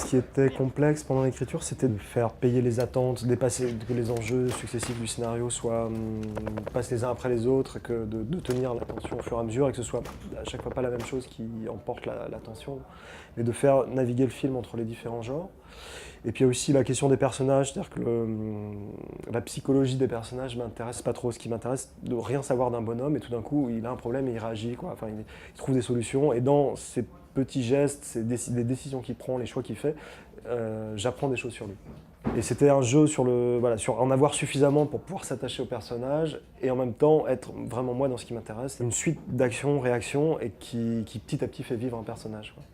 qui était complexe pendant l'écriture, c'était de faire payer les attentes, dépasser, que les enjeux successifs du scénario passent les uns après les autres, et que de tenir l'attention au fur et à mesure, et que ce soit à chaque fois pas la même chose qui emporte l'attention, mais de faire naviguer le film entre les différents genres. Et puis il y a aussi la question des personnages, c'est-à-dire que la psychologie des personnages m'intéresse pas trop. Ce qui m'intéresse, de rien savoir d'un bonhomme, et tout d'un coup, il a un problème et il réagit, quoi. Enfin, il trouve des solutions, et dans ces petits gestes, des décisions qu'il prend, les choix qu'il fait, j'apprends des choses sur lui. Et c'était un jeu sur en avoir suffisamment pour pouvoir s'attacher au personnage, et en même temps être vraiment moi dans ce qui m'intéresse. Une suite d'actions, réactions, et qui petit à petit fait vivre un personnage, quoi.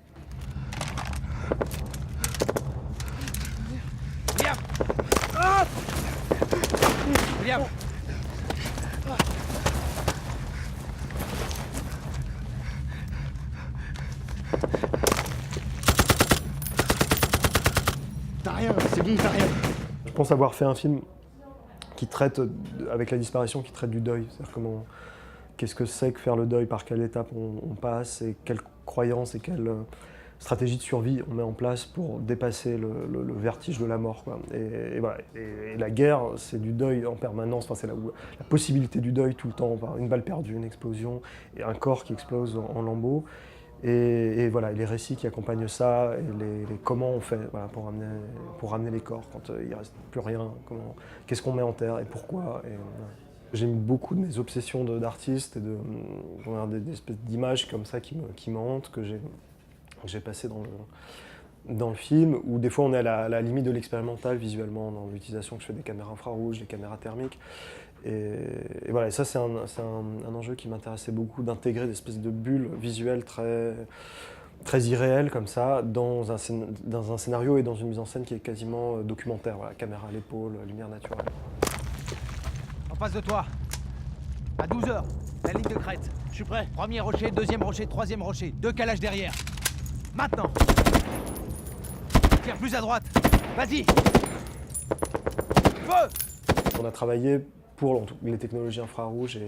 William! Ah! William! T'as rien, c'est bon, t'as rien. Je pense avoir fait un film qui traite, avec la disparition, qui traite du deuil. C'est-à-dire qu'est-ce que c'est que faire le deuil, par quelle étape on passe, et quelles croyances et quelles stratégies de survie on met en place pour dépasser le vertige de la mort, quoi. Et voilà. Et la guerre, c'est du deuil en permanence. Enfin, c'est la possibilité du deuil tout le temps. Enfin, une balle perdue, une explosion, et un corps qui explose en lambeaux. Et voilà, et les récits qui accompagnent ça, et les comment on fait, voilà, pour ramener les corps quand il ne reste plus rien, qu'est-ce qu'on met en terre et pourquoi. Voilà. J'aime beaucoup de mes obsessions d'artiste et des espèces d'images comme ça qui me hantent, que j'ai passées dans le film, où des fois on est à la limite de l'expérimental visuellement, dans l'utilisation que je fais des caméras infrarouges, des caméras thermiques. Et voilà, et ça c'est un enjeu qui m'intéressait beaucoup, d'intégrer des espèces de bulles visuelles très irréelles comme ça, dans un scénario et dans une mise en scène qui est quasiment documentaire. Voilà, caméra à l'épaule, lumière naturelle. En face de toi. À 12h, la ligne de crête. Je suis prêt. Premier rocher, deuxième rocher, troisième rocher. 2 calages derrière. Maintenant. Tire plus à droite. Vas-y. Feu! On a travaillé pour les technologies infrarouges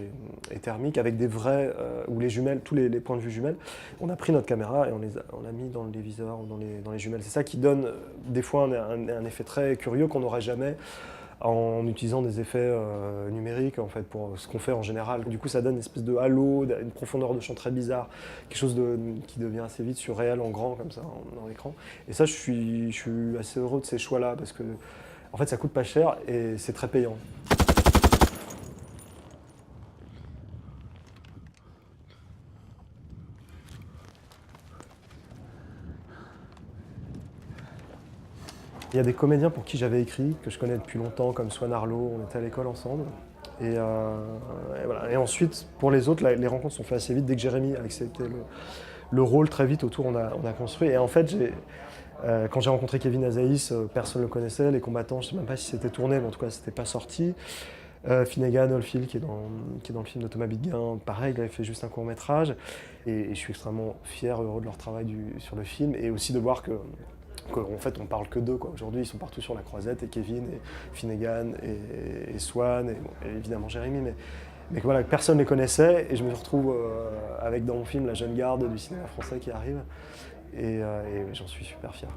et thermiques avec des vrais, ou les jumelles, tous les points de vue jumelles. On a pris notre caméra et on l'a mis dans les viseurs ou dans les jumelles. C'est ça qui donne des fois un effet très curieux qu'on n'aurait jamais en utilisant des effets numériques, en fait, pour ce qu'on fait en général. Du coup, ça donne une espèce de halo, une profondeur de champ très bizarre, quelque chose qui devient assez vite surréel en grand, comme ça, dans l'écran. Et ça, je suis assez heureux de ces choix-là, parce que en fait, ça coûte pas cher et c'est très payant. Il y a des comédiens pour qui j'avais écrit, que je connais depuis longtemps, comme Swan Arlo, on était à l'école ensemble. Et voilà. Et ensuite, pour les autres, les rencontres sont faites assez vite. Dès que Jérémy a accepté le rôle, très vite autour, on a construit. Et en fait, quand j'ai rencontré Kevin Azaïs, personne ne le connaissait. Les combattants, je ne sais même pas si c'était tourné, mais en tout cas, c'était pas sorti. Finnegan Oldfield, qui est dans le film de Thomas Bidguin, pareil, il avait fait juste un court-métrage. Et je suis extrêmement fier, heureux de leur travail sur le film. Et aussi de voir qu'en fait, on parle que d'eux, quoi. Aujourd'hui, ils sont partout sur la croisette, et Kevin, et Finnegan, et Swan, et évidemment Jérémy, mais que voilà, personne ne les connaissait, et je me retrouve avec dans mon film la jeune garde du cinéma français qui arrive, et j'en suis super fier.